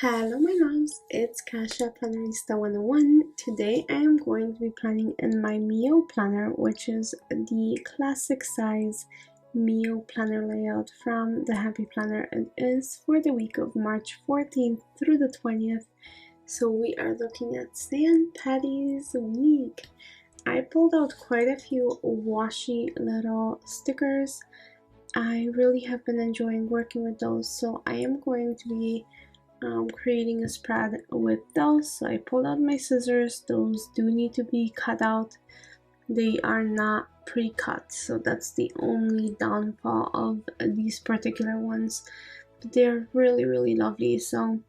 Hello my loves, it's Kasha Plannerista 101. Today I am going to be planning in my Mio planner, which is the classic size Mio planner layout from the Happy Planner. It is for the week of March 14th through the 20th. So we are looking at St. Patty's week. I pulled out quite a few washi little stickers. I really have been enjoying working with those, so I am going to be creating a spread with those. So I pulled out my scissors. Those do need to be cut out. They are not pre-cut, so that's the only downfall of these particular ones, but they're really lovely. So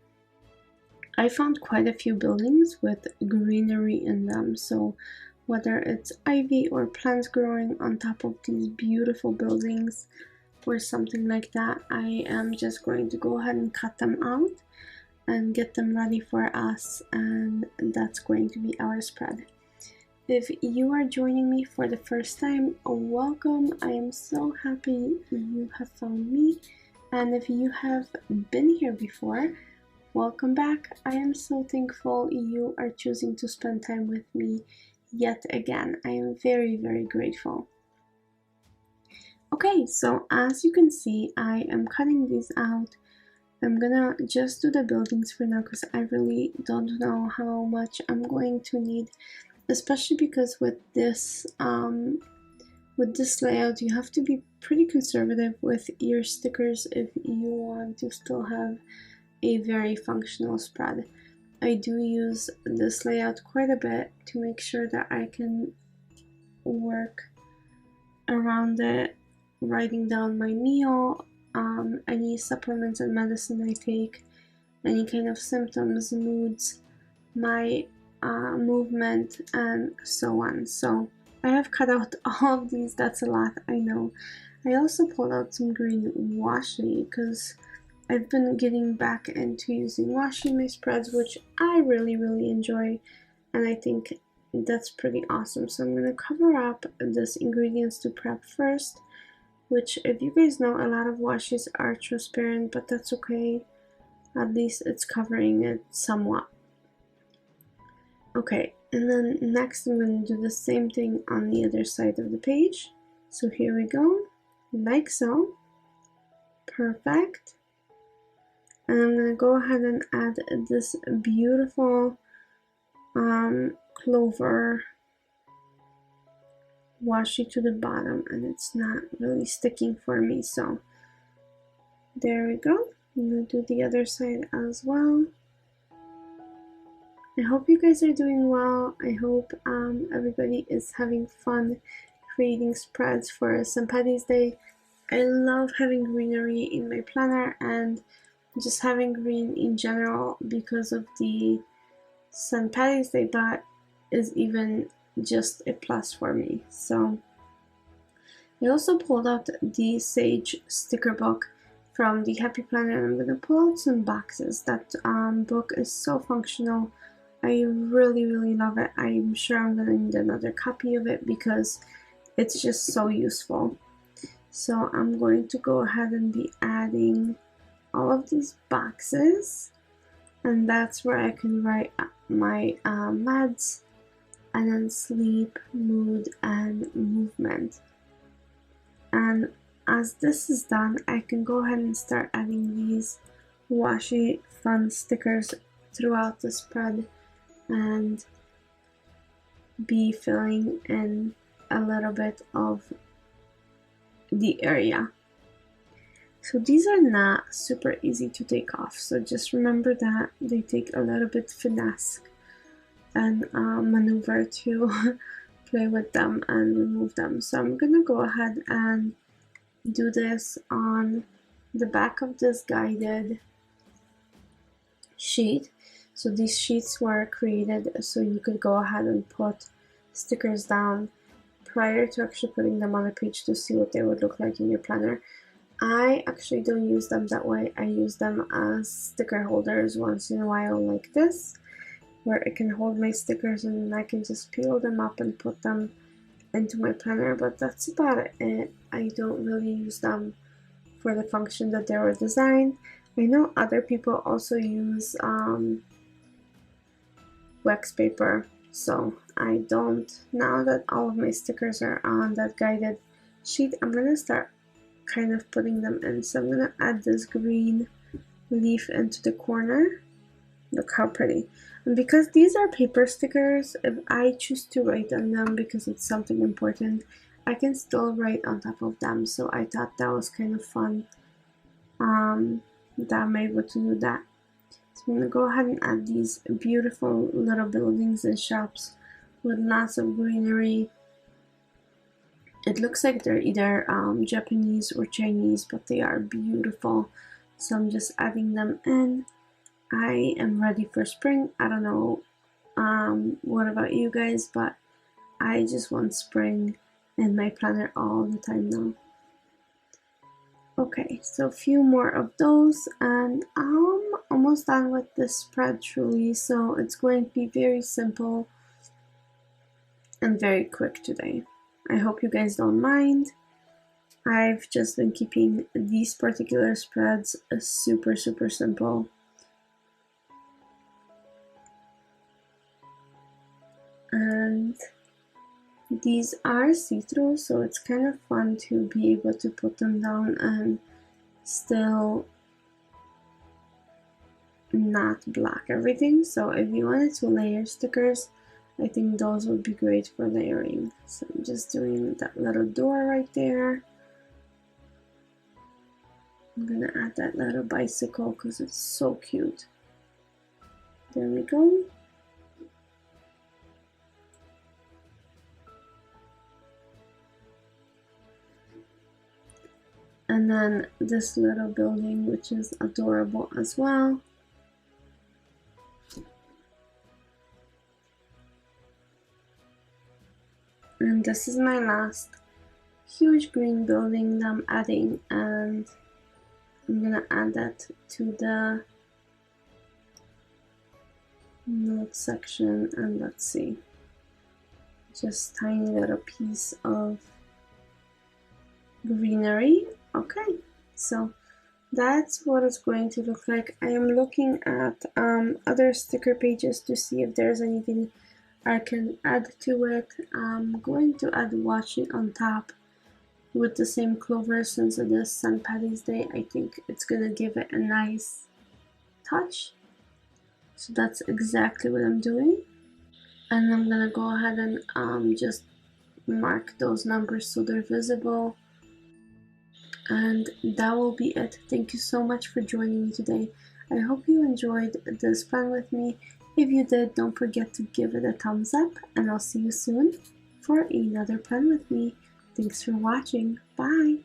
I found quite a few buildings with greenery in them, so whether it's ivy or plants growing on top of these beautiful buildings or something like that, I am just going to go ahead and cut them out and get them ready for us, and that's going to be our spread. If you are joining me for the first time, welcome. I am so happy you have found me, and if you have been here before, welcome back. I am so thankful you are choosing to spend time with me yet again. I am very grateful. Okay, so as you can see, I am cutting these out. I'm gonna just do the buildings for now because I really don't know how much I'm going to need, especially because with this layout you have to be pretty conservative with your stickers if you want to still have a very functional spread. I do use this layout quite a bit to make sure that I can work around it, writing down my meal, any supplements and medicine I take, any kind of symptoms, moods, my movement, and so on. So I have cut out all of these. That's a lot, I know. I also pulled out some green washi because I've been getting back into using washi in my spreads, which I really enjoy, and I think that's pretty awesome. So I'm going to cover up this ingredients to prep first, which, if you guys know, a lot of washis are transparent, but that's okay. At least it's covering it somewhat. Okay, and then next I'm going to do the same thing on the other side of the page. So here we go, like so. Perfect. And I'm going to go ahead and add this beautiful clover washi to the bottom, and it's not really sticking for me, so there we go. I'm gonna do the other side as well. I hope you guys are doing well. I hope everybody is having fun creating spreads for St. Patty's Day. I love having greenery in my planner and just having green in general because of the St. Patty's Day, that is even just a plus for me. So I also pulled out the Sage sticker book from the Happy Planner, and I'm going to pull out some boxes. That book is so functional. I really love it. I'm sure I'm going to need another copy of it because it's just so useful. So I'm going to go ahead and be adding all of these boxes, and that's where I can write my meds, and then sleep, mood, and movement. And as this is done, I can go ahead and start adding these washi fun stickers throughout the spread and be filling in a little bit of the area. So these are not super easy to take off, so just remember that they take a little bit finesse and maneuver to play with them and remove them. So I'm gonna go ahead and do this on the back of this guided sheet. So these sheets were created so you could go ahead and put stickers down prior to actually putting them on a page to see what they would look like in your planner. I actually don't use them that way. I use them as sticker holders once in a while, like this, where I can hold my stickers and I can just peel them up and put them into my planner, but that's about it. I don't really use them for the function that they were designed. I know other people also use wax paper, so I don't. Now that all of my stickers are on that guided sheet, I'm gonna start kind of putting them in. So I'm gonna add this green leaf into the corner. Look how pretty. And because these are paper stickers, if I choose to write on them because it's something important, I can still write on top of them. So I thought that was kind of fun that I'm able to do that. So I'm gonna go ahead and add these beautiful little buildings and shops with lots of greenery. It looks like they're either Japanese or Chinese, but they are beautiful. So I'm just adding them in. I am ready for spring. I don't know what about you guys, but I just want spring in my planner all the time now. Okay, so a few more of those, and I'm almost done with this spread truly, so it's going to be very simple and very quick today. I hope you guys don't mind. I've just been keeping these particular spreads super simple. And these are see-through, so it's kind of fun to be able to put them down and still not block everything. So if you wanted to layer stickers, I think those would be great for layering. So I'm just doing that little door right there. I'm gonna add that little bicycle because it's so cute. There we go. And then this little building, which is adorable as well. And this is my last huge green building that I'm adding, and I'm gonna add that to the note section. And let's see, just tiny little piece of greenery. Okay, so that's what it's going to look like. I am looking at other sticker pages to see if there's anything I can add to it. I'm going to add washi on top with the same clover since it is St. Paddy's Day. I think it's gonna give it a nice touch. So that's exactly what I'm doing. And I'm gonna go ahead and just mark those numbers so they're visible. And that will be it. Thank you so much for joining me today. I hope you enjoyed this plan with me. If you did, don't forget to give it a thumbs up, and I'll see you soon for another plan with me. Thanks for watching. Bye!